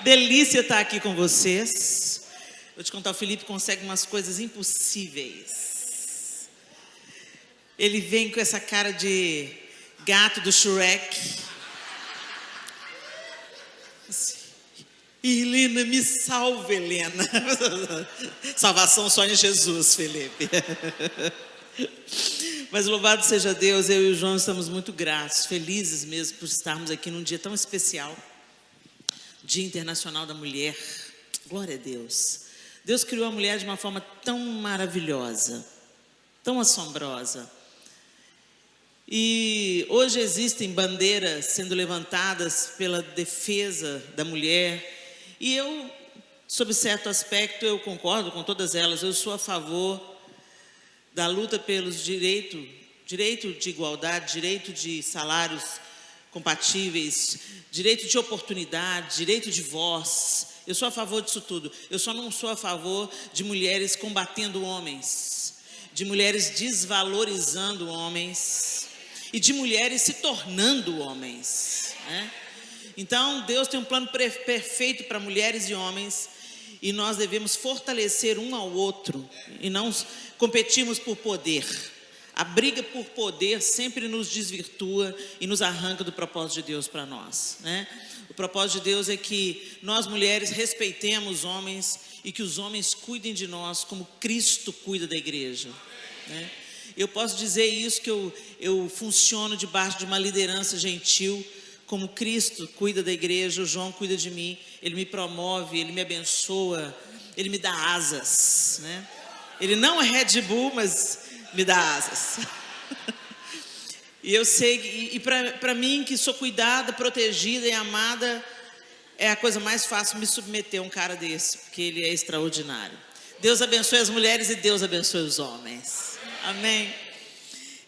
Delícia estar aqui com vocês. Vou te contar, o Felipe consegue umas coisas impossíveis. Ele vem com essa cara de gato do Shrek. Helena, me salve, Helena. Salvação só em Jesus, Felipe. Mas louvado seja Deus, eu e o João estamos muito gratos, felizes mesmo por estarmos aqui num dia tão especial. Dia Internacional da Mulher. Glória a Deus. Deus criou a mulher de uma forma tão maravilhosa, tão assombrosa. E hoje existem bandeiras sendo levantadas pela defesa da mulher. E eu, sob certo aspecto, eu concordo com todas elas. Eu sou a favor da luta pelos direito de igualdade, direito de salários compatíveis, direito de oportunidade, direito de voz. Eu sou a favor disso tudo. Eu só não sou a favor de mulheres combatendo homens, de mulheres desvalorizando homens e de mulheres se tornando homens, né? Então, Deus tem um plano perfeito para mulheres e homens e nós devemos fortalecer um ao outro e não competirmos por poder. A briga por poder sempre nos desvirtua e nos arranca do propósito de Deus para nós, né? O propósito de Deus é que nós mulheres respeitemos homens e que os homens cuidem de nós como Cristo cuida da igreja, né? Eu posso dizer isso, que eu funciono debaixo de uma liderança gentil, como Cristo cuida da igreja. O João cuida de mim, ele me promove, ele me abençoa, ele me dá asas, né? Ele não é Red Bull, mas me dá asas. E eu sei, e para mim que sou cuidada, protegida e amada, é a coisa mais fácil me submeter a um cara desse, porque ele é extraordinário. Deus abençoe as mulheres e Deus abençoe os homens. Amém?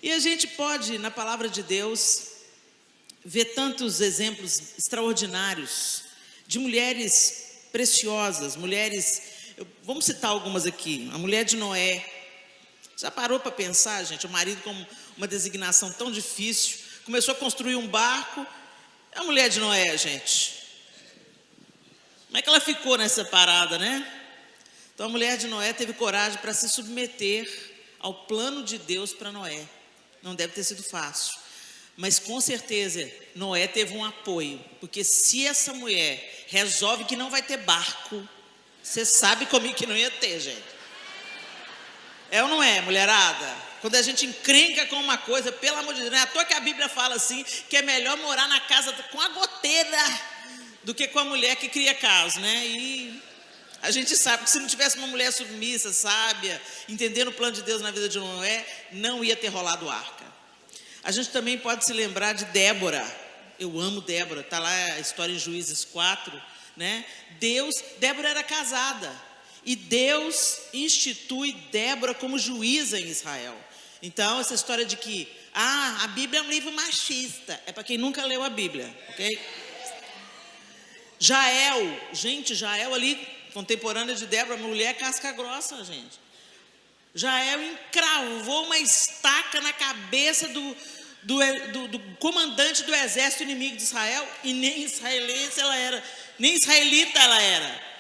E a gente pode, na palavra de Deus, ver tantos exemplos extraordinários de mulheres preciosas, mulheres, vamos citar algumas aqui. A mulher de Noé. Já parou para pensar, gente? O marido, com uma designação tão difícil, começou a construir um barco. A mulher de Noé, gente, como é que ela ficou nessa parada, né? Então a mulher de Noé teve coragem para se submeter ao plano de Deus para Noé. Não deve ter sido fácil, mas com certeza Noé teve um apoio, porque se essa mulher resolve que não vai ter barco, você sabe comigo que não ia ter, gente. É ou não é, mulherada? Quando a gente encrenca com uma coisa, pelo amor de Deus, não é à toa que a Bíblia fala assim, que é melhor morar na casa com a goteira do que com a mulher que cria caos, né? E a gente sabe que se não tivesse uma mulher submissa, sábia, entendendo o plano de Deus na vida de Noé, não ia ter rolado arca. A gente também pode se lembrar de Débora. Eu amo Débora, está lá a história em Juízes 4, né? Débora era casada e Deus institui Débora como juíza em Israel. Então essa história de que a Bíblia é um livro machista, é para quem nunca leu a Bíblia, ok? Jael ali, contemporânea de Débora, mulher casca grossa, gente. Jael encravou uma estaca na cabeça do comandante do exército inimigo de Israel, e nem israelita ela era,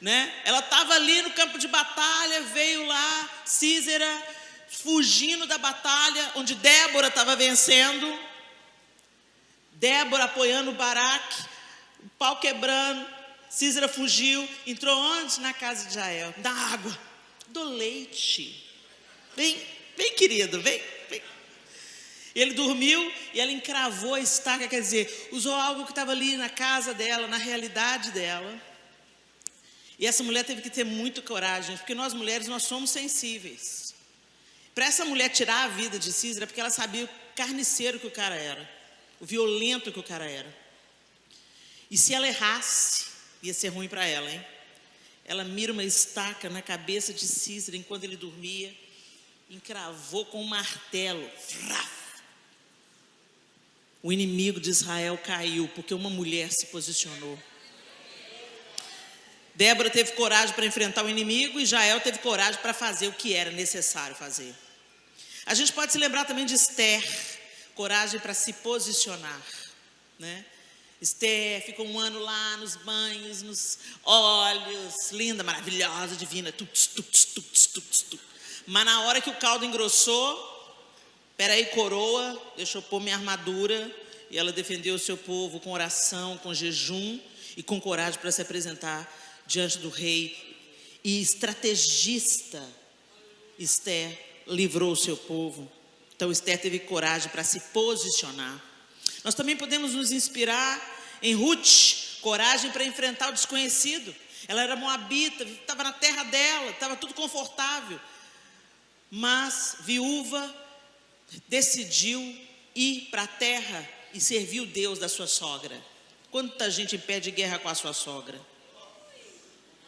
né? Ela estava ali no campo de batalha, veio lá Sísera, fugindo da batalha, onde Débora estava vencendo, Débora apoiando Baraque, o pau quebrando, Sísera fugiu, entrou onde? Na casa de Jael, dá água, do leite, vem querido, vem. E ele dormiu e ela encravou a estaca, quer dizer, usou algo que estava ali na casa dela, na realidade dela. E essa mulher teve que ter muita coragem, porque nós mulheres, nós somos sensíveis. Para essa mulher tirar a vida de Sísera, porque ela sabia o carniceiro que o cara era, o violento que o cara era. E se ela errasse, ia ser ruim para ela, hein? Ela mira uma estaca na cabeça de Sísera enquanto ele dormia, encravou com um martelo. O inimigo de Israel caiu, porque uma mulher se posicionou. Débora teve coragem para enfrentar o inimigo e Jael teve coragem para fazer o que era necessário fazer. A gente pode se lembrar também de Esther, coragem para se posicionar, né? Esther ficou um ano lá nos banhos, nos óleos, linda, maravilhosa, divina. Tuts, tuts, tuts, tuts, tuts. Mas na hora que o caldo engrossou, peraí, coroa, deixa eu pôr minha armadura. E ela defendeu o seu povo com oração, com jejum e com coragem para se apresentar diante do rei. E estrategista, Esther livrou o seu povo. Então Esther teve coragem para se posicionar. Nós também podemos nos inspirar em Ruth, coragem para enfrentar o desconhecido. Ela era moabita, estava na terra dela, estava tudo confortável. Mas, viúva, decidiu ir para a terra e servir o Deus da sua sogra. Quanta gente impede guerra com a sua sogra?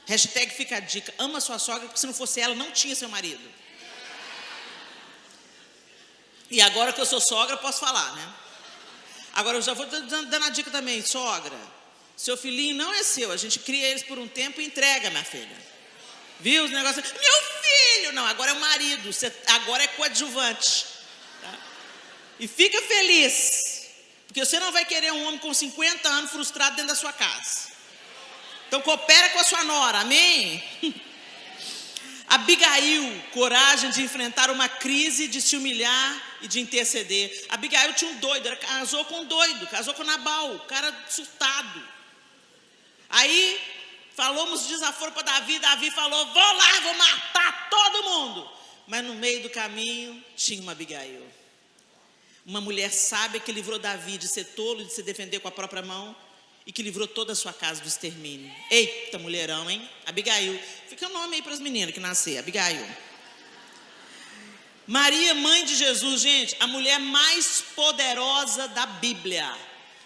Hashtag fica a dica, ama a sua sogra, porque se não fosse ela, não tinha seu marido. E agora que eu sou sogra, posso falar, né? Agora eu já vou dando a dica também, sogra. Seu filhinho não é seu, a gente cria eles por um tempo e entrega, minha filha. Viu os negócios? Meu filho! Não, agora é o marido, você agora é coadjuvante. Tá? E fica feliz, porque você não vai querer um homem com 50 anos frustrado dentro da sua casa. Então coopera com a sua nora, amém? Abigail, coragem de enfrentar uma crise, de se humilhar e de interceder. Abigail tinha um doido, ela casou com um doido, casou com Nabal, cara surtado. Aí, falamos de desaforo para Davi, Davi falou, vou lá, vou matar todo mundo. Mas no meio do caminho, tinha uma Abigail. Uma mulher sábia que livrou Davi de ser tolo e de se defender com a própria mão. E que livrou toda a sua casa do extermínio. Eita, mulherão, hein? Abigail. Fica o nome aí para as meninas que nascer, Abigail. Maria, mãe de Jesus, gente, a mulher mais poderosa da Bíblia.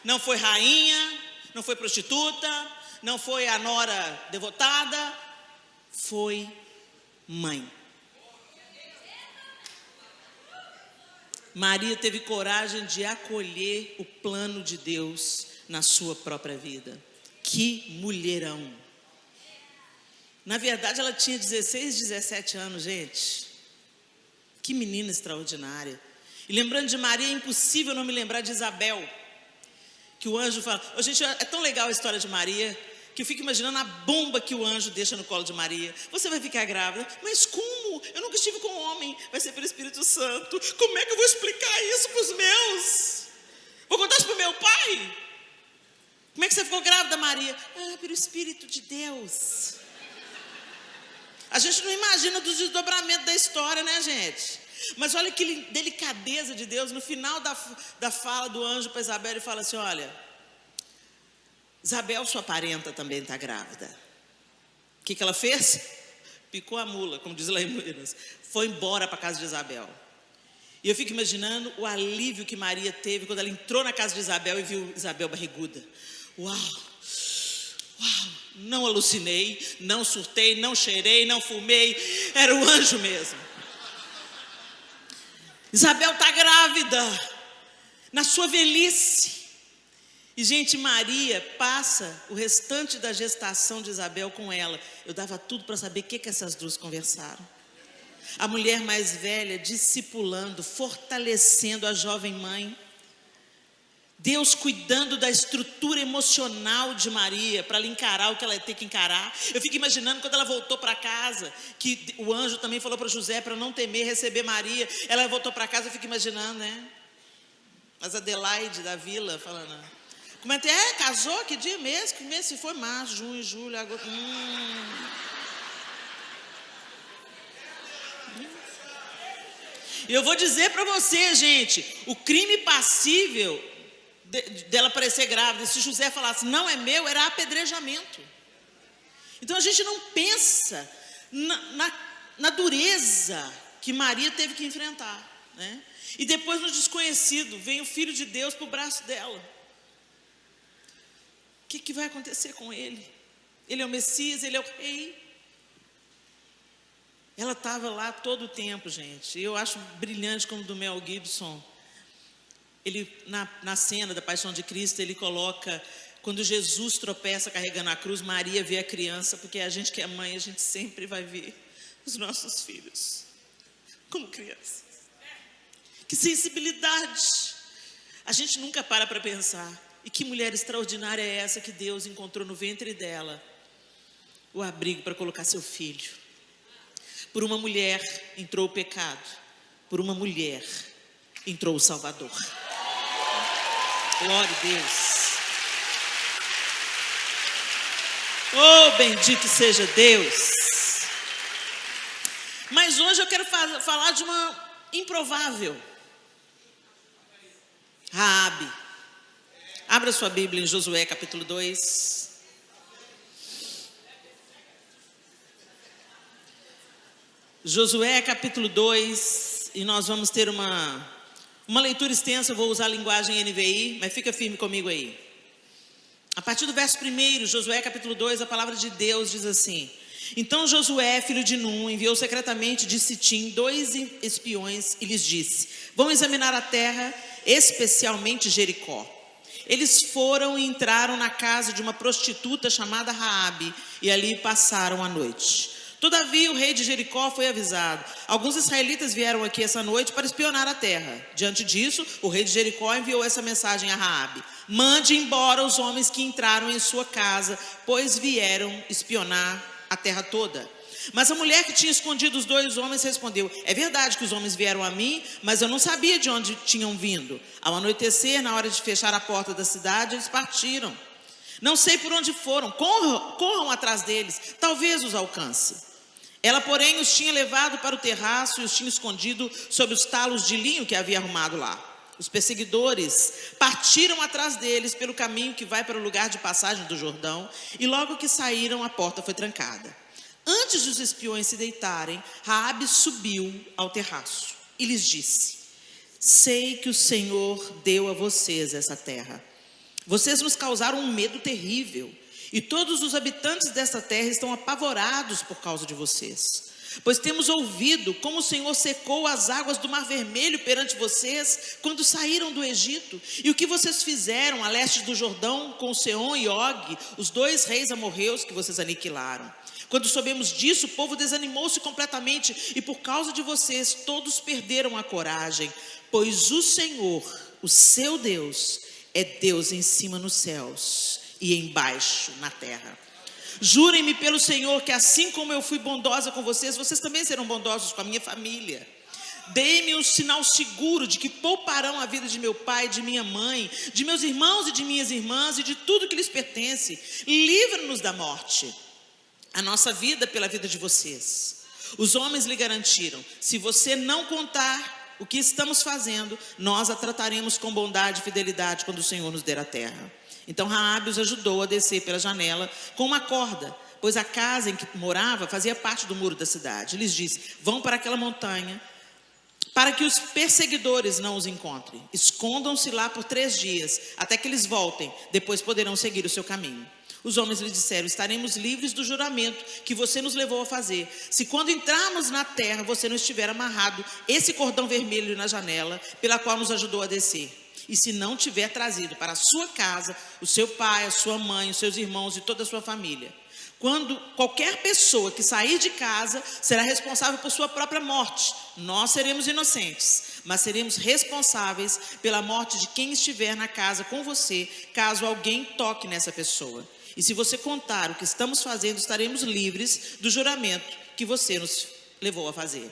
Não foi rainha, não foi prostituta, não foi a nora devotada, foi mãe. Maria teve coragem de acolher o plano de Deus na sua própria vida. Que mulherão. Na verdade, ela tinha 16, 17 anos, gente. Que menina extraordinária. E lembrando de Maria, é impossível não me lembrar de Isabel. Que o anjo fala... Oh, gente, é tão legal a história de Maria, que eu fico imaginando a bomba que o anjo deixa no colo de Maria. Você vai ficar grávida. Mas como? Eu nunca estive com um homem. Vai ser pelo Espírito Santo. Como é que eu vou explicar isso para os meus? Vou contar isso para o meu pai? Como é que você ficou grávida, Maria? Ah, pelo Espírito de Deus. A gente não imagina do desdobramento da história, né, gente? Mas olha que delicadeza de Deus. No final da fala do anjo para Isabel, ele fala assim, olha, Isabel, sua parenta, também está grávida. O que ela fez? Picou a mula, como diz lá em Minas. Foi embora para a casa de Isabel. E eu fico imaginando o alívio que Maria teve quando ela entrou na casa de Isabel e viu Isabel barriguda. Uau, uau, não alucinei, não surtei, não cheirei, não fumei, era o anjo mesmo. Isabel está grávida, na sua velhice. E gente, Maria passa o restante da gestação de Isabel com ela. Eu dava tudo para saber o que essas duas conversaram. A mulher mais velha discipulando, fortalecendo a jovem mãe. Deus cuidando da estrutura emocional de Maria para ela encarar o que ela ia ter que encarar. Eu fico imaginando quando ela voltou para casa, que o anjo também falou para José para não temer receber Maria. Ela voltou para casa, eu fico imaginando, né? As Adelaide da vila falando, como é que é? Casou? Que dia mesmo? Que mês se foi? Março, junho, julho, agosto. E eu vou dizer para você, gente, o crime passível dela parecer grávida, se José falasse, não é meu, era apedrejamento. Então a gente não pensa na dureza que Maria teve que enfrentar, né? E depois no desconhecido, vem o Filho de Deus para o braço dela. O que vai acontecer com ele? Ele é o Messias, ele é o rei. Ela estava lá todo o tempo, gente. Eu acho brilhante como do Mel Gibson. Ele, na cena da Paixão de Cristo, ele coloca, quando Jesus tropeça carregando a cruz, Maria vê a criança, porque a gente que é mãe, a gente sempre vai ver os nossos filhos como crianças. Que sensibilidade! A gente nunca para pensar. E que mulher extraordinária é essa que Deus encontrou no ventre dela o abrigo para colocar seu filho. Por uma mulher entrou o pecado, por uma mulher entrou o Salvador. Glória a Deus. Oh, bendito seja Deus. Mas hoje eu quero falar de uma improvável. Raabe. Abra sua Bíblia em Josué capítulo 2. Josué capítulo 2. E nós vamos ter uma leitura extensa. Eu vou usar a linguagem NVI, mas fica firme comigo aí. A partir do verso 1, Josué capítulo 2, a palavra de Deus diz assim: Então Josué, filho de Num, enviou secretamente de Sitim 2 espiões e lhes disse: Vão examinar a terra, especialmente Jericó. Eles foram e entraram na casa de uma prostituta chamada Raabe e ali passaram a noite. Todavia o rei de Jericó foi avisado: Alguns israelitas vieram aqui essa noite para espionar a terra. Diante disso, o rei de Jericó enviou essa mensagem a Raabe: Mande embora os homens que entraram em sua casa, pois vieram espionar a terra toda. Mas a mulher que tinha escondido os 2 homens respondeu: É verdade que os homens vieram a mim, mas eu não sabia de onde tinham vindo. Ao anoitecer, na hora de fechar a porta da cidade, eles partiram. Não sei por onde foram, corram atrás deles, talvez os alcance. Ela, porém, os tinha levado para o terraço e os tinha escondido sob os talos de linho que havia arrumado lá. Os perseguidores partiram atrás deles pelo caminho que vai para o lugar de passagem do Jordão, e logo que saíram, a porta foi trancada. Antes dos espiões se deitarem, Raabe subiu ao terraço e lhes disse: Sei que o Senhor deu a vocês essa terra. Vocês nos causaram um medo terrível, e todos os habitantes desta terra estão apavorados por causa de vocês. Pois temos ouvido como o Senhor secou as águas do Mar Vermelho perante vocês quando saíram do Egito, e o que vocês fizeram a leste do Jordão com Seom e Og, os 2 reis amorreus que vocês aniquilaram. Quando soubemos disso, o povo desanimou-se completamente, e por causa de vocês todos perderam a coragem, pois o Senhor, o seu Deus, é Deus em cima nos céus e embaixo na terra. Jurem-me pelo Senhor que assim como eu fui bondosa com vocês, vocês também serão bondosos com a minha família. Deem-me um sinal seguro de que pouparão a vida de meu pai, de minha mãe, de meus irmãos e de minhas irmãs e de tudo que lhes pertence. Livra-nos da morte, a nossa vida pela vida de vocês. Os homens lhe garantiram: se você não contar o que estamos fazendo, nós a trataremos com bondade e fidelidade quando o Senhor nos der a terra. Então Raabe os ajudou a descer pela janela com uma corda, pois a casa em que morava fazia parte do muro da cidade. Lhes disse: Vão para aquela montanha, para que os perseguidores não os encontrem. Escondam-se lá por 3 dias, até que eles voltem, depois poderão seguir o seu caminho. Os homens lhe disseram: Estaremos livres do juramento que você nos levou a fazer, se quando entrarmos na terra você não estiver amarrado esse cordão vermelho na janela, pela qual nos ajudou a descer. E se não tiver trazido para a sua casa o seu pai, a sua mãe, os seus irmãos e toda a sua família. Quando qualquer pessoa que sair de casa será responsável por sua própria morte. Nós seremos inocentes, mas seremos responsáveis pela morte de quem estiver na casa com você, caso alguém toque nessa pessoa. E se você contar o que estamos fazendo, estaremos livres do juramento que você nos levou a fazer.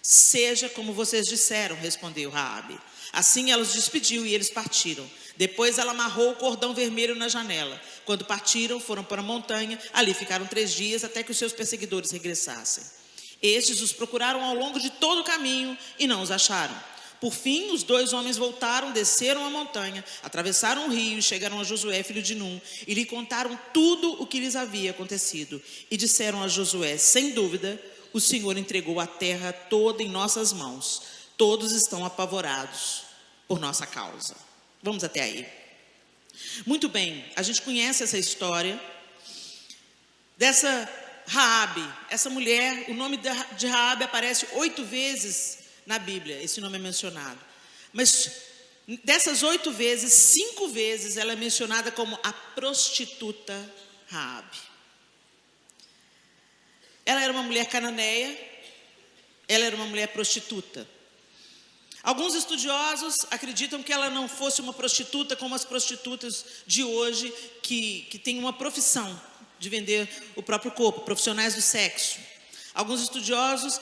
Seja como vocês disseram, respondeu Raabe. Assim ela os despediu e eles partiram. Depois ela amarrou o cordão vermelho na janela. Quando partiram, foram para a montanha. Ali ficaram 3 dias até que os seus perseguidores regressassem. Estes os procuraram ao longo de todo o caminho e não os acharam. Por fim, os 2 homens voltaram, desceram a montanha, atravessaram o rio e chegaram a Josué, filho de Num, e lhe contaram tudo o que lhes havia acontecido. E disseram a Josué: Sem dúvida, o Senhor entregou a terra toda em nossas mãos. Todos estão apavorados por nossa causa. Vamos até aí. Muito bem, a gente conhece essa história dessa Raabe. Essa mulher, o nome de Raabe aparece 8 vezes na Bíblia, esse nome é mencionado. Mas dessas 8 vezes, 5 vezes ela é mencionada como a prostituta Raabe. Ela era uma mulher cananeia, ela era uma mulher prostituta. Alguns estudiosos acreditam que ela não fosse uma prostituta como as prostitutas de hoje, que têm uma profissão de vender o próprio corpo, profissionais do sexo. Alguns estudiosos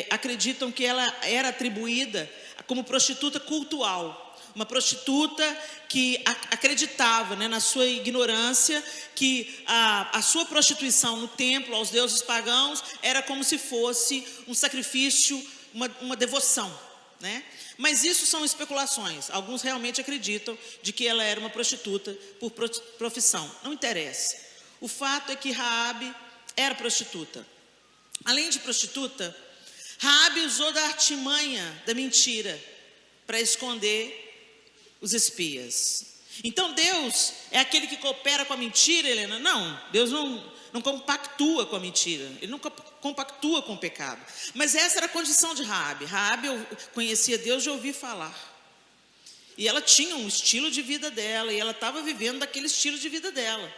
acreditam que ela era atribuída como prostituta cultual, uma prostituta que acreditava, né, na sua ignorância, que a sua prostituição no templo aos deuses pagãos era como se fosse um sacrifício, uma devoção, né? Mas isso são especulações. Alguns realmente acreditam de que ela era uma prostituta por profissão. Não interessa. O fato é que Raabe era prostituta. Além de prostituta, Raabe usou da artimanha da mentira para esconder os espias. Então Deus é aquele que coopera com a mentira, Helena? Não, Deus não compactua com a mentira, Ele não compactua com o pecado. Mas essa era a condição de Raabe. Raabe conhecia Deus de ouvir falar. E ela tinha um estilo de vida dela, e ela estava vivendo daquele estilo de vida dela.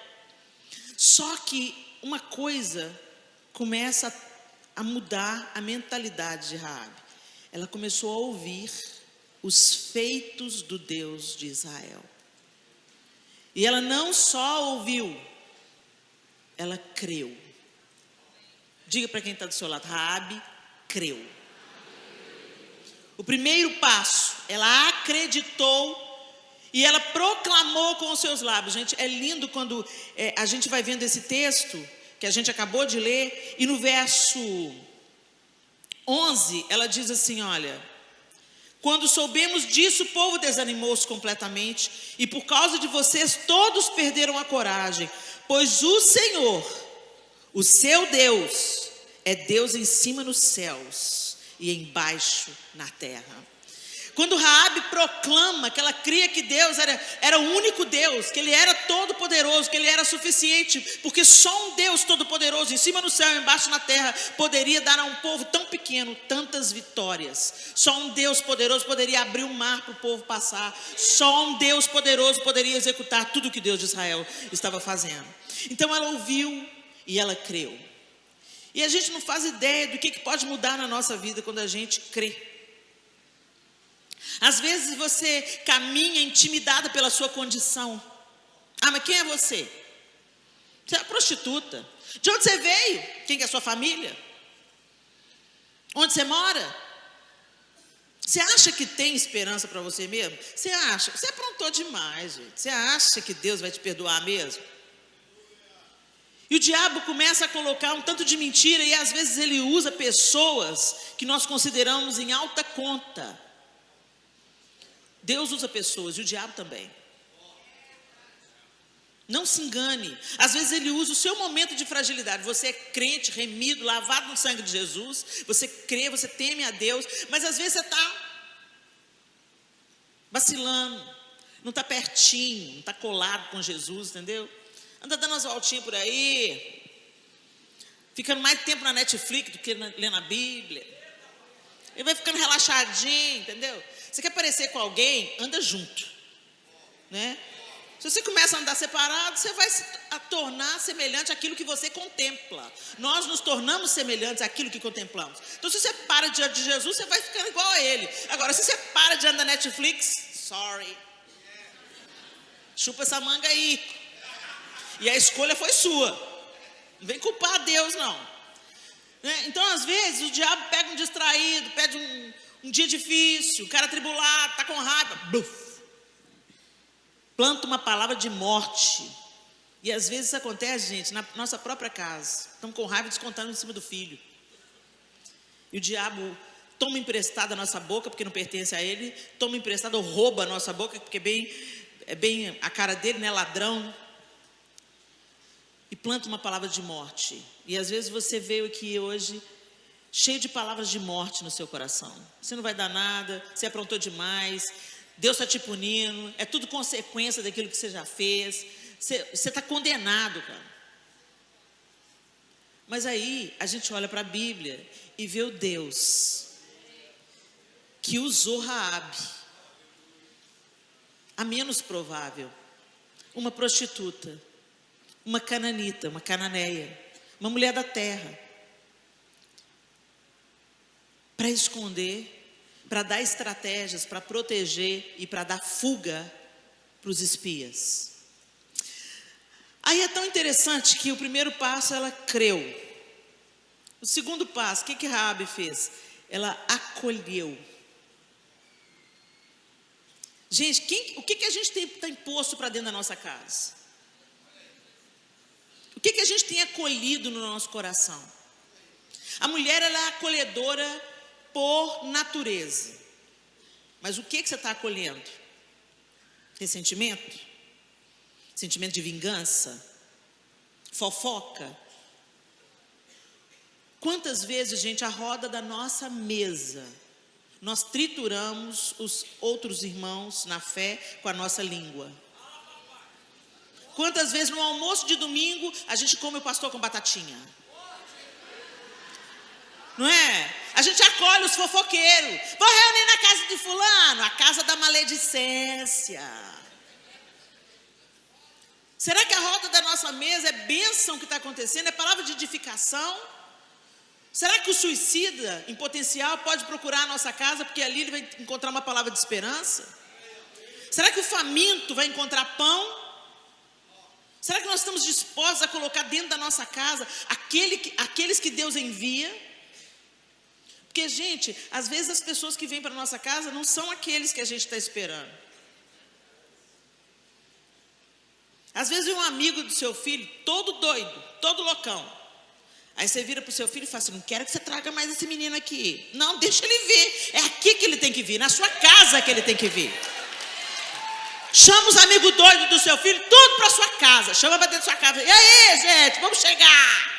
Só que uma coisa começa a mudar a mentalidade de Raabe. Ela começou a ouvir os feitos do Deus de Israel. E ela não só ouviu, ela creu. Diga para quem está do seu lado, Raabe creu. O primeiro passo, ela acreditou e ela proclamou com os seus lábios. Gente, é lindo quando a gente vai vendo esse texto que a gente acabou de ler, e no verso 11, ela diz assim, olha: quando soubemos disso, o povo desanimou-se completamente, e por causa de vocês todos perderam a coragem, pois o Senhor, o seu Deus, é Deus em cima nos céus e embaixo na terra. Quando Raabe proclama que ela cria que Deus era o único Deus, que Ele era todo poderoso, que Ele era suficiente, porque só um Deus todo poderoso, em cima no céu e embaixo na terra, poderia dar a um povo tão pequeno tantas vitórias. Só um Deus poderoso poderia abrir o mar para o povo passar. Só um Deus poderoso poderia executar tudo o que Deus de Israel estava fazendo. Então ela ouviu e ela creu. E a gente não faz ideia do que pode mudar na nossa vida quando a gente crê. Às vezes você caminha intimidada pela sua condição. Ah, mas quem é você? Você é uma prostituta. De onde você veio? Quem que é a sua família? Onde você mora? Você acha que tem esperança para você mesmo? Você acha? Você aprontou demais, gente. Você acha que Deus vai te perdoar mesmo? E o diabo começa a colocar um tanto de mentira, e às vezes ele usa pessoas que nós consideramos em alta conta. Deus usa pessoas e o diabo também. Não se engane. Às vezes ele usa o seu momento de fragilidade. Você é crente, remido, lavado no sangue de Jesus. Você crê, você teme a Deus. Mas às vezes você está vacilando. Não está pertinho, não está colado com Jesus, entendeu? Anda dando umas voltinhas por aí. Ficando mais tempo na Netflix do que lendo a Bíblia. Ele vai ficando relaxadinho, entendeu? Você quer parecer com alguém, anda junto, né? Se você começa a andar separado, você vai se tornar semelhante àquilo que você contempla. Nós nos tornamos semelhantes àquilo que contemplamos. Então, se você para diante de Jesus, você vai ficando igual a Ele. Agora, se você para diante da Netflix, sorry, chupa essa manga aí. E a escolha foi sua. Não vem culpar a Deus, não. Então, às vezes, o diabo pega um distraído, pede um dia difícil, um cara atribulado, está com raiva, bluf, planta uma palavra de morte. E às vezes isso acontece, gente, na nossa própria casa. Estamos com raiva descontando em cima do filho. E o diabo toma emprestado a nossa boca, porque não pertence a ele, toma emprestado ou rouba a nossa boca, porque é bem a cara dele, né, ladrão. E planta uma palavra de morte. E às vezes você veio aqui hoje cheio de palavras de morte no seu coração. Você não vai dar nada, você aprontou demais, Deus está te punindo, é tudo consequência daquilo que você já fez. Você está condenado, cara. Mas aí a gente olha para a Bíblia e vê o Deus que usou Raabe, a menos provável, uma prostituta, uma cananita, uma cananeia, uma mulher da terra, para esconder para dar estratégias, para proteger e para dar fuga para os espias. Aí é tão interessante que o primeiro passo ela creu. O segundo passo, o que Raabe fez? Ela acolheu. Gente, o que a gente tem posto para dentro da nossa casa? O que a gente tem acolhido no nosso coração? A mulher ela é acolhedora por natureza. Mas o que você está acolhendo? Ressentimento? Sentimento de vingança? Fofoca? Quantas vezes, gente, a roda da nossa mesa, nós trituramos os outros irmãos na fé com a nossa língua? Quantas vezes no almoço de domingo a gente come o pastor com batatinha? Não é? A gente acolhe os fofoqueiros. Vou reunir na casa de fulano, a casa da maledicência. Será que a roda da nossa mesa é bênção que está acontecendo? É palavra de edificação? Será que o suicida em potencial pode procurar a nossa casa porque ali ele vai encontrar uma palavra de esperança? Será que o faminto vai encontrar pão? Será que nós estamos dispostos a colocar dentro da nossa casa aqueles que Deus envia? Porque, gente, às vezes as pessoas que vêm para a nossa casa não são aqueles que a gente está esperando. Às vezes um amigo do seu filho, todo doido, todo loucão. Aí você vira para o seu filho e fala assim: não quero que você traga mais esse menino aqui. Não, deixa ele vir. É aqui que ele tem que vir, na sua casa que ele tem que vir. Chama os amigos doidos do seu filho, tudo para sua casa. Chama para dentro da sua casa. E aí, gente, vamos chegar.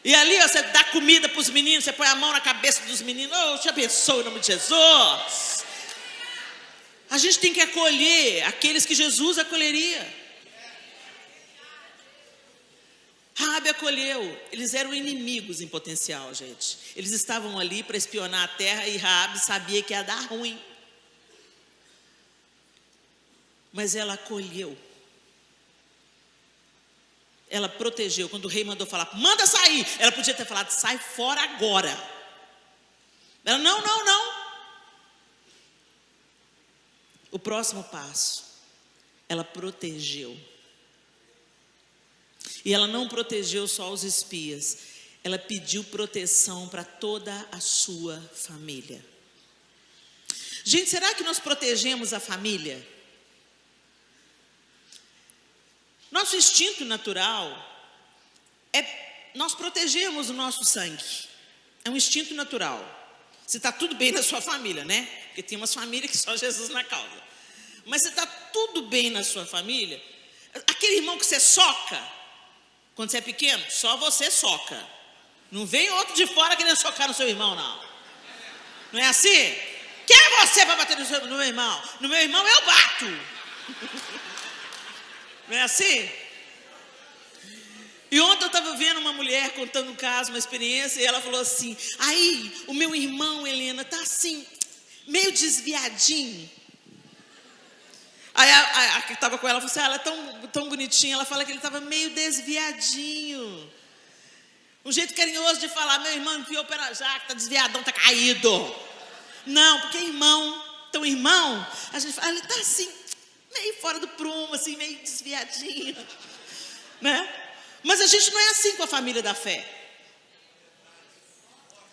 E ali ó, você dá comida para os meninos, você põe a mão na cabeça dos meninos. Oh, te abençoe em nome de Jesus. A gente tem que acolher aqueles que Jesus acolheria. Raabe acolheu. Eles eram inimigos em potencial, gente. Eles estavam ali para espionar a terra e Raabe sabia que ia dar ruim. Mas ela acolheu. Ela protegeu. Quando o rei mandou falar, manda sair, ela podia ter falado, sai fora agora. Ela, não. O próximo passo, ela protegeu. E ela não protegeu só os espias, ela pediu proteção para toda a sua família. Gente, será que nós protegemos a família? Nosso instinto natural nós protegemos o nosso sangue. É um instinto natural. Se está tudo bem na sua família, né? Porque tem umas famílias que só Jesus na causa. Mas se está tudo bem na sua família, aquele irmão que você soca, quando você é pequeno, só você soca. Não vem outro de fora querendo socar no seu irmão, não. Não é assim? Quem é você para bater no meu irmão? No meu irmão eu bato. Não é assim? E ontem eu estava vendo uma mulher contando um caso, uma experiência, e ela falou assim: aí, o meu irmão, Helena, está assim, meio desviadinho. Aí a que estava com ela falou assim: ela é tão bonitinha. Ela fala que ele estava meio desviadinho. Um jeito carinhoso de falar: meu irmão enfiou o pé na jaca, está desviadão, está caído. Não, porque então irmão, a gente fala, ele está assim, meio fora do prumo, assim, meio desviadinho, né? Mas a gente não é assim com a família da fé.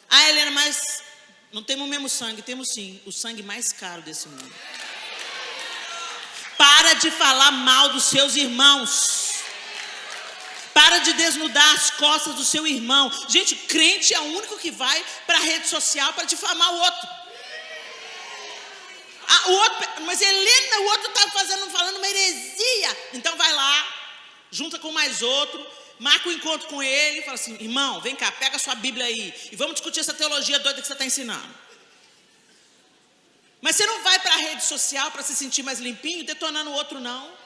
Ah, Helena, mas não temos o mesmo sangue. Temos sim, o sangue mais caro desse mundo. Para de falar mal dos seus irmãos. Para de desnudar as costas do seu irmão. Gente, crente é o único que vai para a rede social para difamar o outro. Mas Helena, o outro está falando uma heresia. Então vai lá, junta com mais outro, marca um encontro com ele e fala assim: irmão, vem cá, pega a sua Bíblia aí e vamos discutir essa teologia doida que você está ensinando. Mas você não vai para a rede social para se sentir mais limpinho, detonando o outro, não.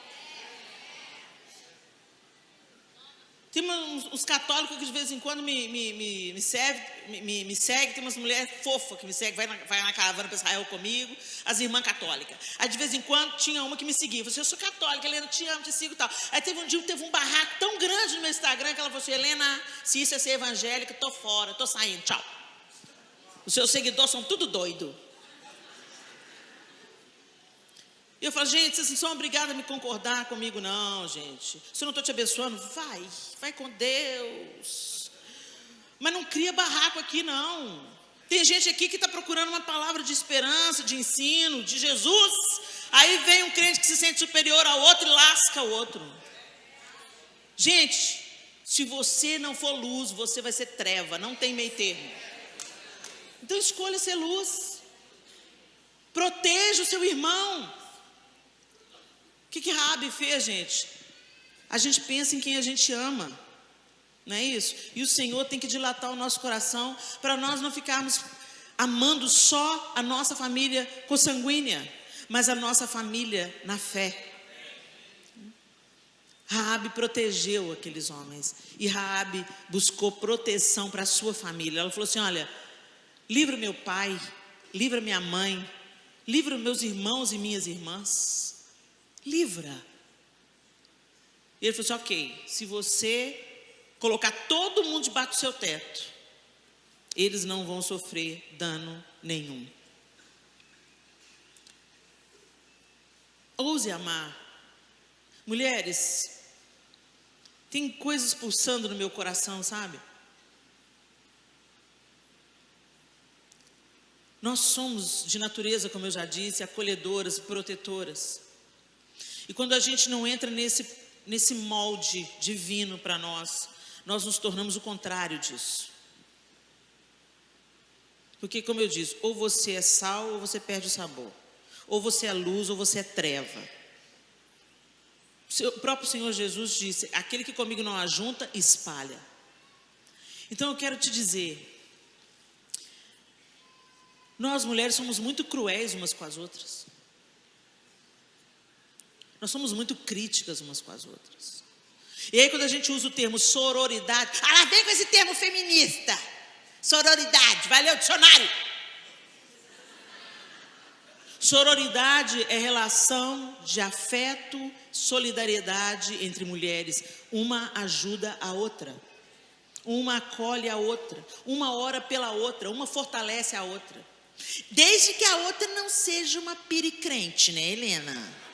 Tem uns católicos que de vez em quando me seguem, tem umas mulheres fofas que me seguem, vai na caravana para Israel comigo, as irmãs católicas. Aí de vez em quando tinha uma que me seguia, eu falei assim: eu sou católica, Helena, te amo, te sigo e tal. Aí teve um barraco tão grande no meu Instagram que ela falou assim: Helena, se isso é ser evangélica, tô fora, tô saindo, tchau. Os seus seguidores são tudo doido. E eu falo, gente, vocês não são obrigados a me concordar comigo, não, gente. Se eu não estou te abençoando, vai com Deus. Mas não cria barraco aqui, não. Tem gente aqui que está procurando uma palavra de esperança, de ensino, de Jesus. Aí vem um crente que se sente superior ao outro e lasca o outro. Gente, se você não for luz, você vai ser treva, não tem meio termo. Então escolha ser luz. Proteja o seu irmão. O que Raabe fez, gente? A gente pensa em quem a gente ama, não é isso? E o Senhor tem que dilatar o nosso coração para nós não ficarmos amando só a nossa família consanguínea, mas a nossa família na fé. Raabe protegeu aqueles homens e Raabe buscou proteção para a sua família. Ela falou assim, olha, livra meu pai, livra minha mãe, livra meus irmãos e minhas irmãs. Livra. E ele falou assim, ok, se você colocar todo mundo debaixo do seu teto, eles não vão sofrer dano nenhum. Ouse amar. Mulheres, tem coisas pulsando no meu coração, sabe? Nós somos de natureza, como eu já disse, acolhedoras, protetoras. E quando a gente não entra nesse molde divino para nós nos tornamos o contrário disso. Porque, como eu disse, ou você é sal ou você perde o sabor. Ou você é luz ou você é treva. O próprio Senhor Jesus disse, aquele que comigo não ajunta, espalha. Então eu quero te dizer, nós mulheres somos muito cruéis umas com as outras. Nós somos muito críticas umas com as outras. E aí quando a gente usa o termo sororidade, lá vem com esse termo feminista. Sororidade, vai ler o dicionário. Sororidade é relação de afeto, solidariedade entre mulheres. Uma ajuda a outra. Uma acolhe a outra. Uma ora pela outra. Uma fortalece a outra. Desde que a outra não seja uma piricrente, né, Helena?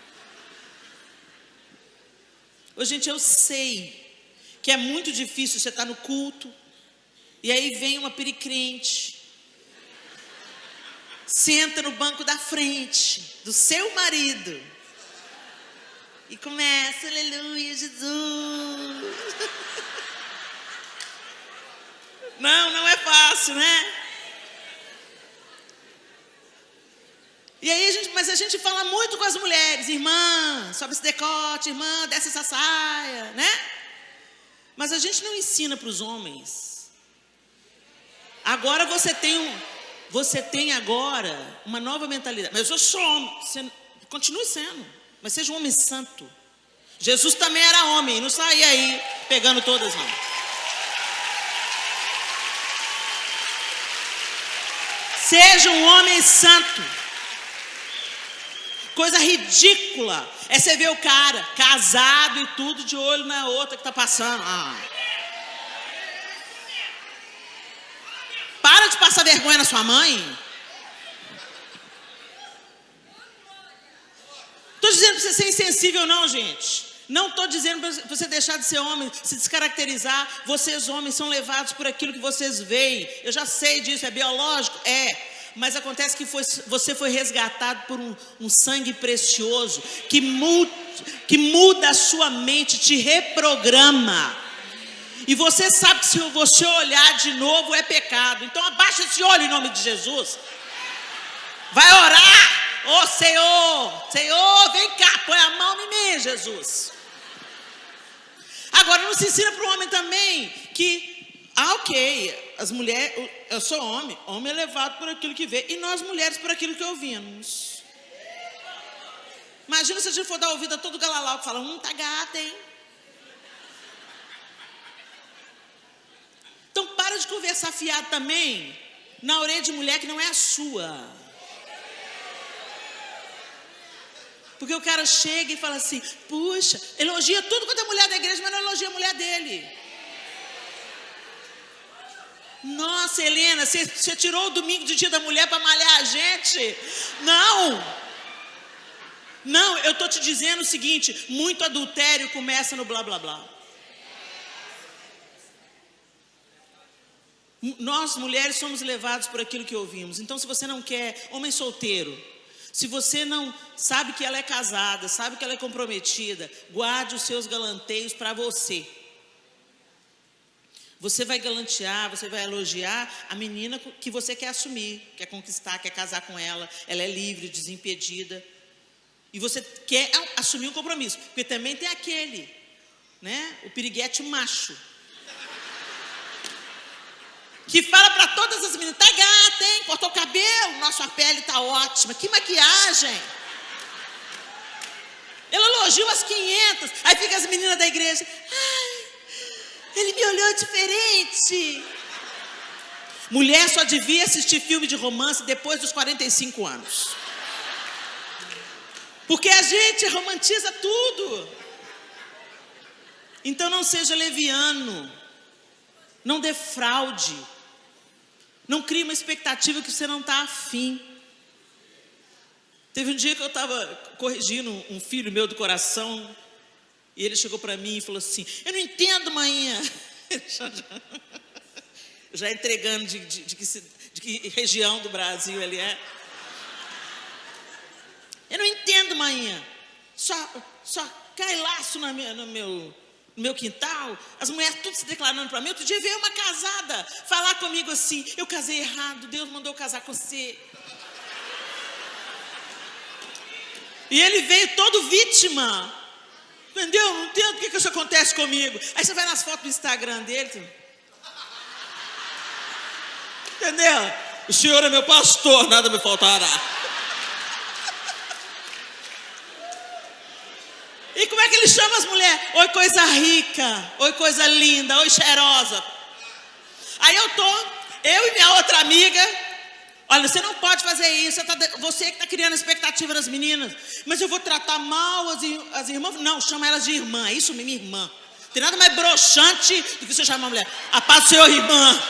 Ô, gente, eu sei que é muito difícil você estar no culto e aí vem uma piricrente, senta no banco da frente do seu marido e começa, aleluia, Jesus. Não é fácil, né? E aí mas a gente fala muito com as mulheres, irmã, sobe esse decote, irmã, desce essa saia, né? Mas a gente não ensina para os homens. Agora você tem agora uma nova mentalidade. Mas eu sou homem, você continue sendo, mas seja um homem santo. Jesus também era homem, não saía aí pegando todas, não. Seja um homem santo. Coisa ridícula é você ver o cara casado e tudo de olho na outra que está passando. Para de passar vergonha na sua mãe. Estou dizendo para você ser insensível não, gente. Não estou dizendo para você deixar de ser homem, se descaracterizar. Vocês homens são levados por aquilo que vocês veem. Eu já sei disso, é biológico? É. Mas acontece que você foi resgatado por um sangue precioso que muda a sua mente, te reprograma. E você sabe que se você olhar de novo é pecado. Então abaixa esse olho em nome de Jesus. Vai orar. Ô Senhor, vem cá, põe a mão em mim, Jesus. Agora não se ensina para o homem também que ok, as mulheres, eu sou homem é levado por aquilo que vê, e nós mulheres por aquilo que ouvimos. Imagina se a gente for dar ouvido a todo galalau que fala, tá gata, hein? Então para de conversar fiado também na orelha de mulher que não é a sua. Porque o cara chega e fala assim, puxa, elogia tudo quanto é mulher da igreja, mas não elogia a mulher dele. Nossa, Helena, você tirou o domingo de dia da mulher para malhar a gente? Não, eu estou te dizendo o seguinte, muito adultério começa no blá blá blá. Nós mulheres somos levados por aquilo que ouvimos. Então se você não quer, homem solteiro, se você não sabe que ela é casada, sabe que ela é comprometida, guarde os seus galanteios para você. Você vai galantear, você vai elogiar a menina que você quer assumir, quer conquistar, quer casar com ela. Ela é livre, desimpedida. E você quer assumir um compromisso. Porque também tem aquele, né? O piriguete macho. Que fala para todas as meninas, tá gata, hein? Cortou o cabelo, nossa pele tá ótima. Que maquiagem. Ele elogia umas 500. Aí fica as meninas da igreja. Ai, ele me olhou diferente. Mulher só devia assistir filme de romance depois dos 45 anos. Porque a gente romantiza tudo. Então não seja leviano. Não defraude. Não crie uma expectativa que você não está afim. Teve um dia que eu estava corrigindo um filho meu do coração. E ele chegou para mim e falou assim, eu não entendo, manhã. Já entregando de que região do Brasil ele é. Eu não entendo, manhã. Só cai laço no meu quintal. As mulheres tudo se declarando para mim. Outro dia veio uma casada falar comigo assim, eu casei errado, Deus mandou eu casar com você. E ele veio todo vítima. Entendeu? Não entendo o que isso acontece comigo. Aí você vai nas fotos do Instagram dele. Entendeu? O Senhor é meu pastor, nada me faltará. E como é que ele chama as mulheres? Oi, coisa rica. Oi, coisa linda. Oi, cheirosa. Aí eu e minha outra amiga. Olha, você não pode fazer isso. Você que está criando expectativa das meninas. Mas eu vou tratar mal as irmãs. Não, chama elas de irmã. É isso, minha irmã. Tem nada mais broxante do que você chamar uma mulher. A paz do Senhor, irmã.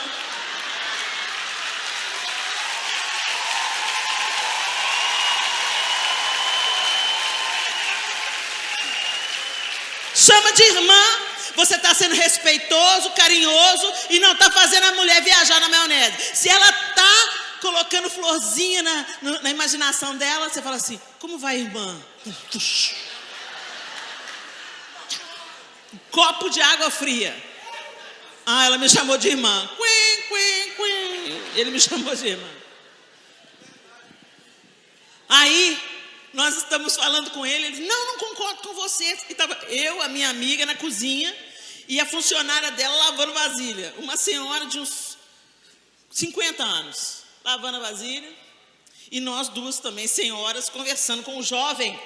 Chama de irmã, você está sendo respeitoso, carinhoso e não está fazendo a mulher viajar na maionese. Se ela está colocando florzinha na imaginação dela, você fala assim, como vai, irmã? Um copo de água fria. Ah, ela me chamou de irmã. Quim, quim, quim. Ele me chamou de irmã. Aí nós estamos falando com ele, ele disse, não concordo com você. E estava eu, a minha amiga, na cozinha, e a funcionária dela lavando vasilha. Uma senhora de uns 50 anos, lavando a vasilha. E nós duas também, senhoras, conversando com o jovem.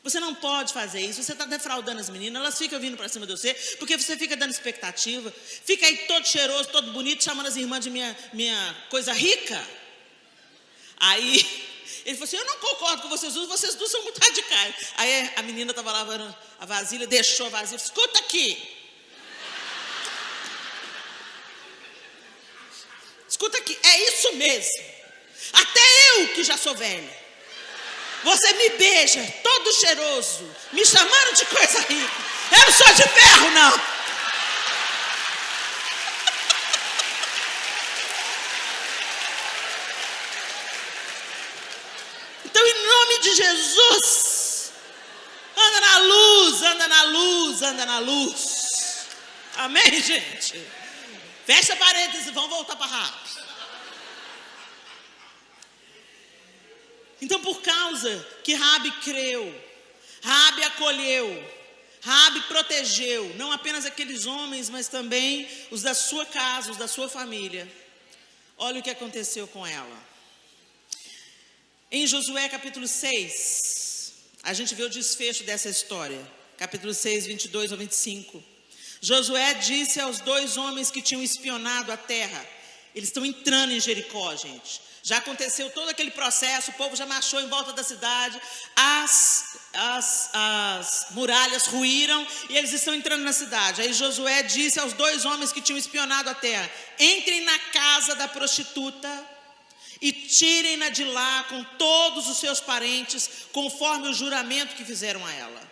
Você não pode fazer isso, você está defraudando as meninas, elas ficam vindo para cima de você, porque você fica dando expectativa, fica aí todo cheiroso, todo bonito, chamando as irmãs de minha coisa rica. Aí ele falou assim, eu não concordo com vocês duas são muito radicais. Aí a menina estava lavando a vasilha, deixou a vasilha, escuta aqui. Escuta aqui, é isso mesmo. Até eu que já sou velha. Você me beija, todo cheiroso, me chamando de coisa rica. Eu não sou de ferro, não. Então, em nome de Jesus, anda na luz, anda na luz, anda na luz. Amém, gente? Fecha parênteses, vamos voltar para Raabe. Então, por causa que Raabe creu, Raabe acolheu, Raabe protegeu, não apenas aqueles homens, mas também os da sua casa, os da sua família. Olha o que aconteceu com ela. Em Josué capítulo 6, a gente vê o desfecho dessa história. Capítulo 6, 22 ao 25. Josué disse aos 2 homens que tinham espionado a terra. Eles estão entrando em Jericó, gente. Já aconteceu todo aquele processo, o povo já marchou em volta da cidade, as muralhas ruíram e eles estão entrando na cidade. Aí Josué disse aos 2 homens que tinham espionado a terra: entrem na casa da prostituta e tirem-na de lá com todos os seus parentes, conforme o juramento que fizeram a ela.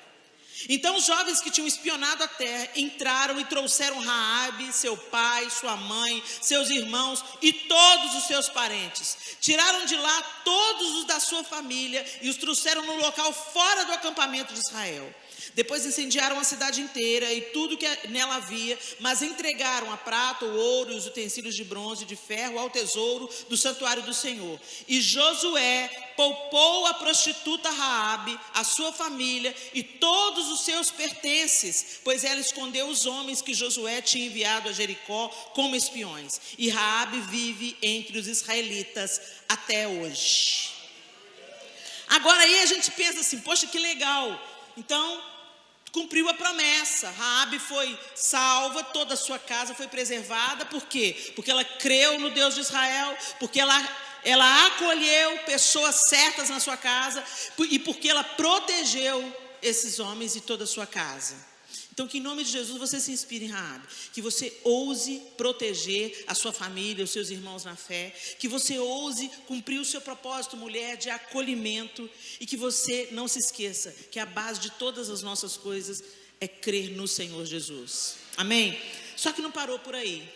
Então os jovens que tinham espionado a terra entraram e trouxeram Raabe, seu pai, sua mãe, seus irmãos e todos os seus parentes. Tiraram de lá todos os da sua família e os trouxeram num local fora do acampamento de Israel. Depois incendiaram a cidade inteira e tudo que nela havia, mas entregaram a prata, o ouro e os utensílios de bronze e de ferro ao tesouro do santuário do Senhor. E Josué poupou a prostituta Raabe, a sua família e todos os seus pertences, pois ela escondeu os homens que Josué tinha enviado a Jericó como espiões. E Raabe vive entre os israelitas até hoje. Agora aí a gente pensa assim, poxa, que legal. Então cumpriu a promessa. Raabe foi salva, toda a sua casa foi preservada. Por quê? Porque ela creu no Deus de Israel, porque ela acolheu pessoas certas na sua casa e porque ela protegeu esses homens e toda a sua casa. Então, que em nome de Jesus você se inspire em Raabe, que você ouse proteger a sua família, os seus irmãos na fé, que você ouse cumprir o seu propósito, mulher, de acolhimento, e que você não se esqueça que a base de todas as nossas coisas é crer no Senhor Jesus. Amém? Só que não parou por aí.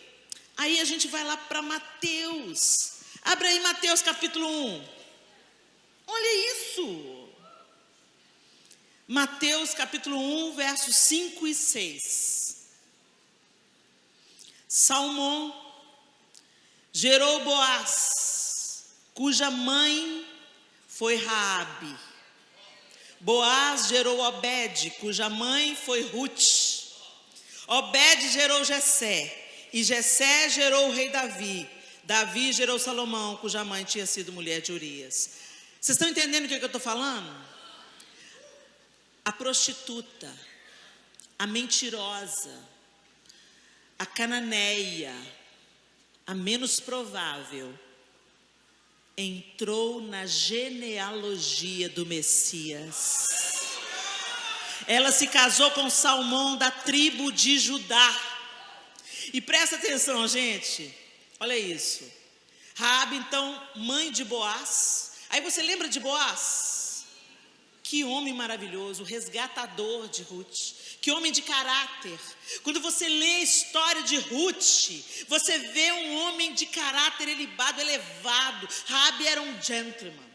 Aí a gente vai lá para Mateus. Abre aí Mateus capítulo 1. Olha isso. Mateus capítulo 1, versos 5 e 6. Salmão gerou Boaz, cuja mãe foi Raabe. Boaz gerou Obed, cuja mãe foi Ruth. Obed gerou Jessé, e Jessé gerou o rei Davi. Davi gerou Salomão, cuja mãe tinha sido mulher de Urias. Vocês estão entendendo o que eu estou falando? A prostituta, a mentirosa, a cananeia, a menos provável, entrou na genealogia do Messias. Ela se casou com Salmão da tribo de Judá. E presta atenção, gente, olha isso. Raabe, então, mãe de Boaz. Aí você lembra de Boaz? Que homem maravilhoso, resgatador de Ruth. Que homem de caráter. Quando você lê a história de Ruth, você vê um homem de caráter elevado. Raabe era um gentleman.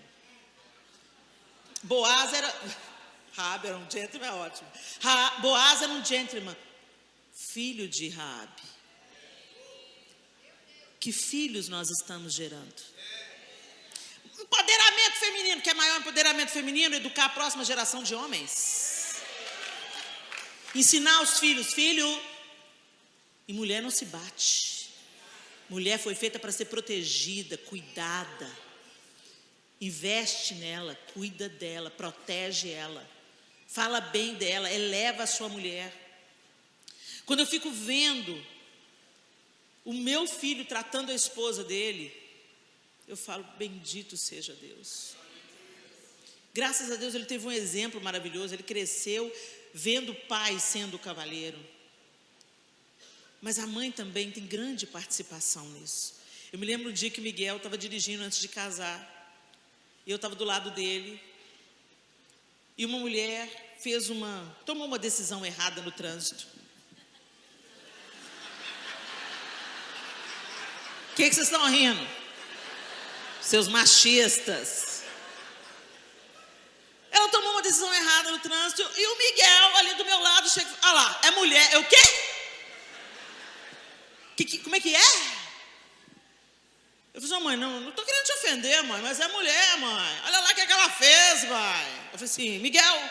Raabe era um gentleman, é ótimo. Boaz era um gentleman. Filho de Raabe. Que filhos nós estamos gerando? Empoderamento feminino, que é maior empoderamento feminino, educar a próxima geração de homens. Ensinar os filhos, filho, e mulher não se bate. Mulher foi feita para ser protegida, cuidada. Investe nela, cuida dela, protege ela. Fala bem dela, eleva a sua mulher. Quando eu fico vendo o meu filho tratando a esposa dele, eu falo, bendito seja Deus. Graças a Deus ele teve um exemplo maravilhoso. Ele cresceu vendo o pai sendo o cavaleiro. Mas a mãe também tem grande participação nisso. Eu me lembro um dia que o Miguel estava dirigindo antes de casar. E eu estava do lado dele. E uma mulher tomou uma decisão errada no trânsito. O que vocês estão rindo? Seus machistas. Ela tomou uma decisão errada no trânsito e o Miguel ali do meu lado chega, ah lá, é mulher, é o quê? Como é que é? Eu falei, mãe, não estou querendo te ofender, mãe, mas é mulher, mãe. Olha lá o que ela fez, mãe. Eu falei assim, Miguel,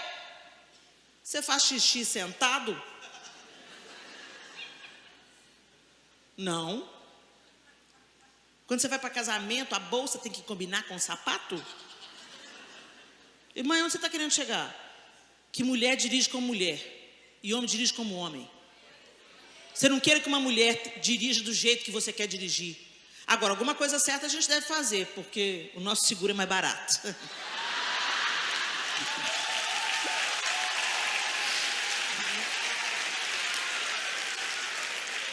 você faz xixi sentado? Não. Quando você vai para casamento, a bolsa tem que combinar com o sapato? Irmã, onde você está querendo chegar? Que mulher dirige como mulher e homem dirige como homem. Você não quer que uma mulher dirija do jeito que você quer dirigir. Agora, alguma coisa certa a gente deve fazer, porque o nosso seguro é mais barato.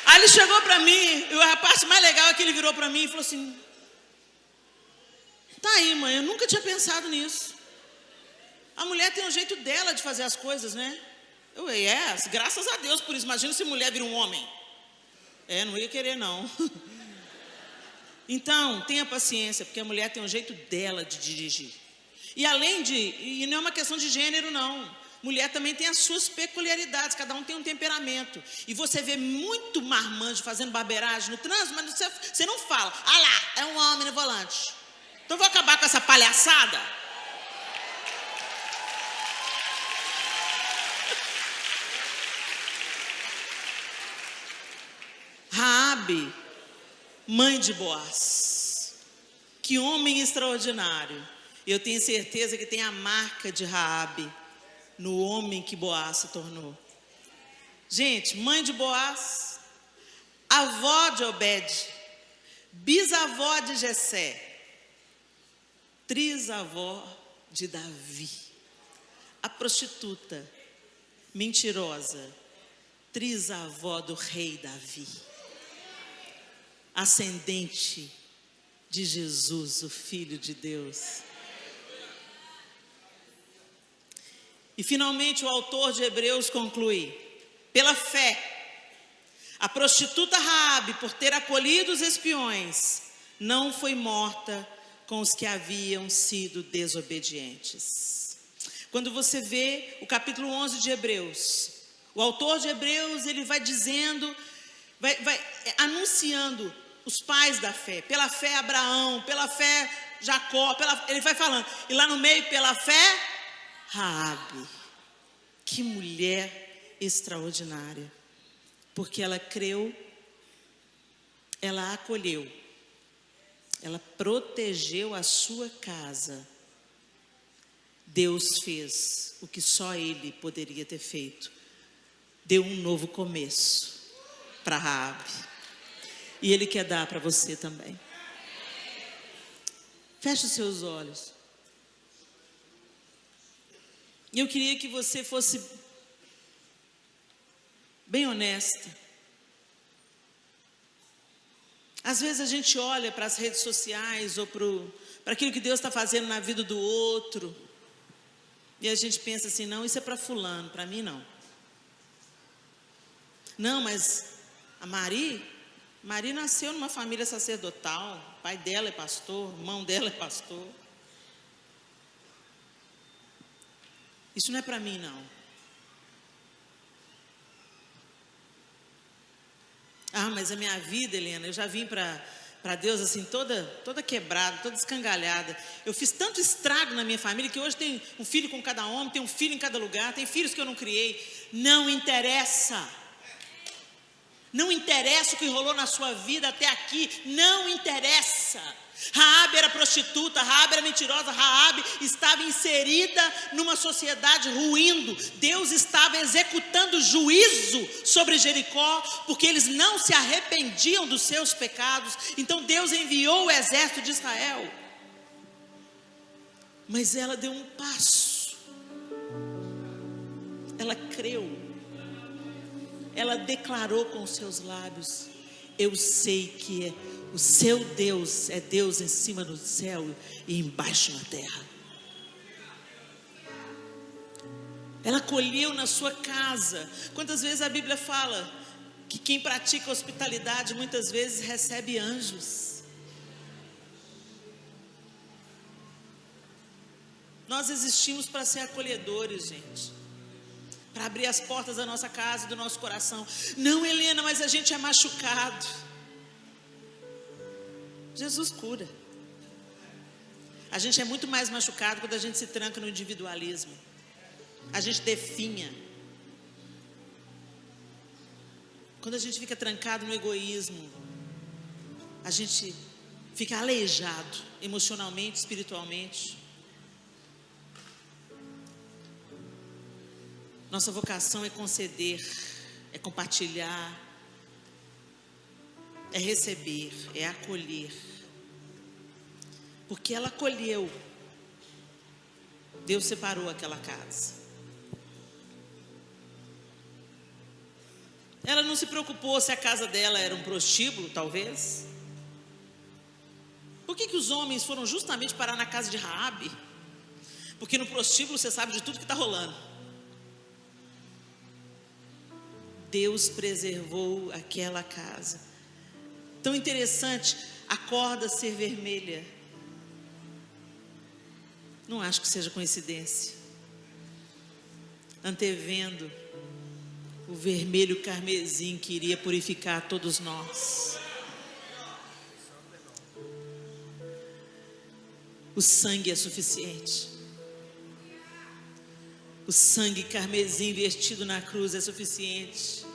Aí ele chegou para mim, e a parte mais legal é que ele virou para mim e falou assim: tá aí, mãe, eu nunca tinha pensado nisso. A mulher tem um jeito dela de fazer as coisas, né? Graças a Deus por isso. Imagina se mulher vira um homem. Não ia querer não. Então, tenha paciência, porque a mulher tem um jeito dela de dirigir. E não é uma questão de gênero não. Mulher também tem as suas peculiaridades, cada um tem um temperamento. E você vê muito marmanjo fazendo barbeiragem no trânsito, mas você não fala: ah lá, é um homem no volante. Então vou acabar com essa palhaçada. Raabe, mãe de Boaz. Que homem extraordinário. Eu tenho certeza que tem a marca de Raabe no homem que Boaz se tornou. Gente, mãe de Boaz, avó de Obed, bisavó de Jessé, trisavó de Davi. A prostituta, mentirosa, trisavó do rei Davi. Ascendente de Jesus, o Filho de Deus. E finalmente o autor de Hebreus conclui: pela fé, a prostituta Raabe, por ter acolhido os espiões, não foi morta com os que haviam sido desobedientes. Quando você vê o capítulo 11 de Hebreus, o autor de Hebreus, ele vai dizendo, vai anunciando os pais da fé. Pela fé Abraão, pela fé Jacó, ele vai falando. E lá no meio, pela fé Raabe. Que mulher extraordinária. Porque ela creu, ela acolheu, ela protegeu a sua casa. Deus fez o que só Ele poderia ter feito. Deu um novo começo para Raabe. E Ele quer dar para você também. Feche os seus olhos. E eu queria que você fosse bem honesta. Às vezes a gente olha para as redes sociais ou para aquilo que Deus está fazendo na vida do outro. E a gente pensa assim: não, isso é para fulano, para mim não. Não, mas a Mari nasceu numa família sacerdotal. O pai dela é pastor, o irmão dela é pastor. Isso não é para mim não. Ah, mas a minha vida, Helena, eu já vim para Deus assim, toda quebrada, toda escangalhada. Eu fiz tanto estrago na minha família que hoje tem um filho com cada homem, tem um filho em cada lugar, tem filhos que eu não criei. Não interessa. Não interessa o que rolou na sua vida até aqui, não interessa. Raabe era prostituta, Raabe era mentirosa, Raabe estava inserida numa sociedade ruindo. Deus estava executando juízo sobre Jericó, porque eles não se arrependiam dos seus pecados. Então Deus enviou o exército de Israel. Mas ela deu um passo. Ela creu. Ela declarou com os seus lábios: eu sei que o seu Deus é Deus em cima do céu e embaixo na terra. Ela acolheu na sua casa. Quantas vezes a Bíblia fala que quem pratica hospitalidade muitas vezes recebe anjos? Nós existimos para ser acolhedores, gente. Para abrir as portas da nossa casa e do nosso coração. Não, Helena, mas a gente é machucado. Jesus cura. A gente é muito mais machucado quando a gente se tranca no individualismo. A gente definha. Quando a gente fica trancado no egoísmo, a gente fica aleijado emocionalmente, espiritualmente. Nossa vocação é conceder, é compartilhar, é receber, é acolher. Porque ela acolheu. Deus separou aquela casa. Ela não se preocupou se a casa dela era um prostíbulo, talvez. Por que os homens foram justamente parar na casa de Raabe? Porque no prostíbulo você sabe de tudo que está rolando. Deus preservou aquela casa. Tão interessante, a corda ser vermelha. Não acho que seja coincidência. Antevendo o vermelho carmesim que iria purificar todos nós. O sangue é suficiente. O sangue carmesim vertido na cruz é suficiente.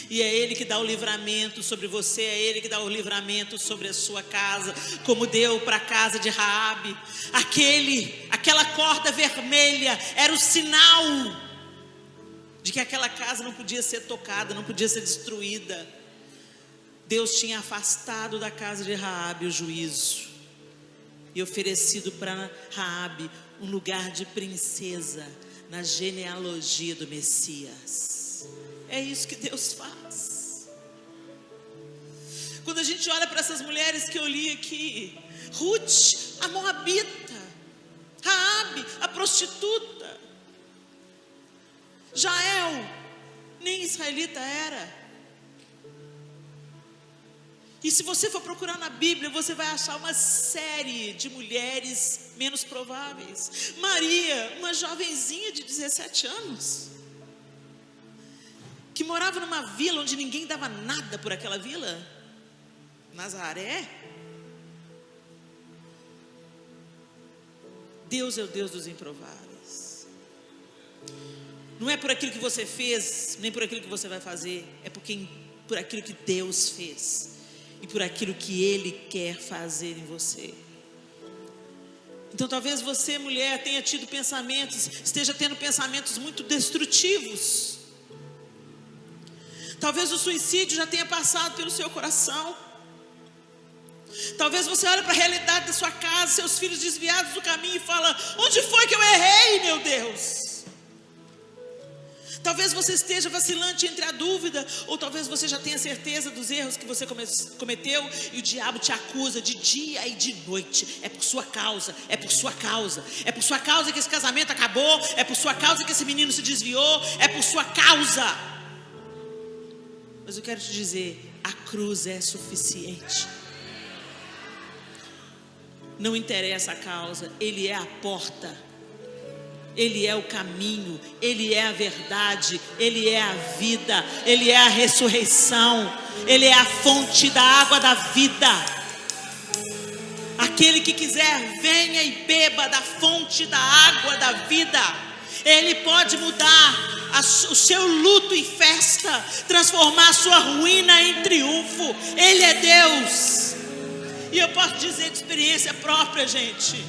E é Ele que dá o livramento sobre você, é Ele que dá o livramento sobre a sua casa, como deu para a casa de Raabe. Aquela corda vermelha era o sinal de que aquela casa não podia ser tocada, não podia ser destruída. Deus tinha afastado da casa de Raabe o juízo e oferecido para Raabe um lugar de princesa na genealogia do Messias. É isso que Deus faz. Quando a gente olha para essas mulheres que eu li aqui, Ruth, a moabita, Raabe, a prostituta, Jael, nem israelita era. E se você for procurar na Bíblia, você vai achar uma série de mulheres menos prováveis. Maria, uma jovenzinha de 17 anos, que morava numa vila onde ninguém dava nada por aquela vila, Nazaré. Deus é o Deus dos improváveis. Não é por aquilo que você fez, nem por aquilo que você vai fazer, é por aquilo que Deus fez e por aquilo que Ele quer fazer em você. Então talvez você, mulher, tenha tido pensamentos, esteja tendo pensamentos muito destrutivos. Talvez o suicídio já tenha passado pelo seu coração. Talvez você olhe para a realidade da sua casa, seus filhos desviados do caminho e fala: onde foi que eu errei, meu Deus? Talvez você esteja vacilante entre a dúvida, ou talvez você já tenha certeza dos erros que você cometeu e o diabo te acusa de dia e de noite. É por sua causa, é por sua causa, é por sua causa que esse casamento acabou, é por sua causa que esse menino se desviou, é por sua causa. Mas eu quero te dizer, a cruz é suficiente. Não interessa a causa, Ele é a porta, Ele é o caminho, Ele é a verdade, Ele é a vida, Ele é a ressurreição, Ele é a fonte da água da vida. Aquele que quiser, venha e beba da fonte da água da vida. Ele pode mudar o seu luto em festa, transformar a sua ruína em triunfo. Ele é Deus. E eu posso dizer de experiência própria, gente.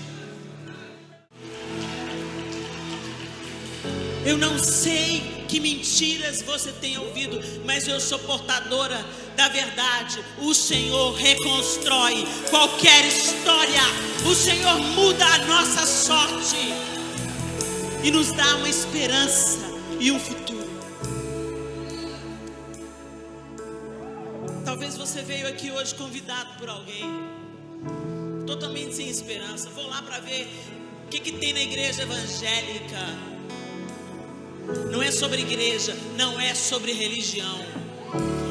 Eu não sei que mentiras você tem ouvido, mas eu sou portadora da verdade. O Senhor reconstrói qualquer história. O Senhor muda a nossa sorte e nos dá uma esperança e um futuro. Talvez você veio aqui hoje convidado por alguém, totalmente sem esperança. Vou lá para ver o que tem na igreja evangélica. Não é sobre igreja, não é sobre religião.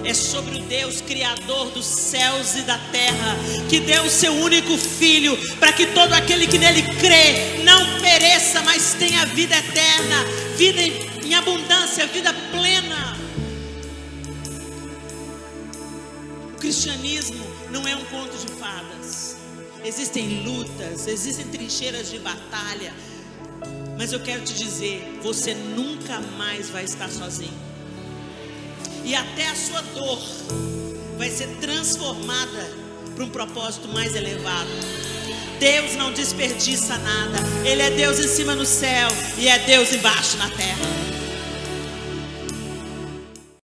É sobre o Deus Criador dos céus e da terra, que deu o seu único Filho, para que todo aquele que nele crê não pereça, mas tenha vida eterna, vida em abundância, vida plena. O cristianismo não é um conto de fadas. Existem lutas, existem trincheiras de batalha, mas eu quero te dizer, você nunca mais vai estar sozinho. E até a sua dor vai ser transformada para um propósito mais elevado. Deus não desperdiça nada. Ele é Deus em cima no céu e é Deus embaixo na terra.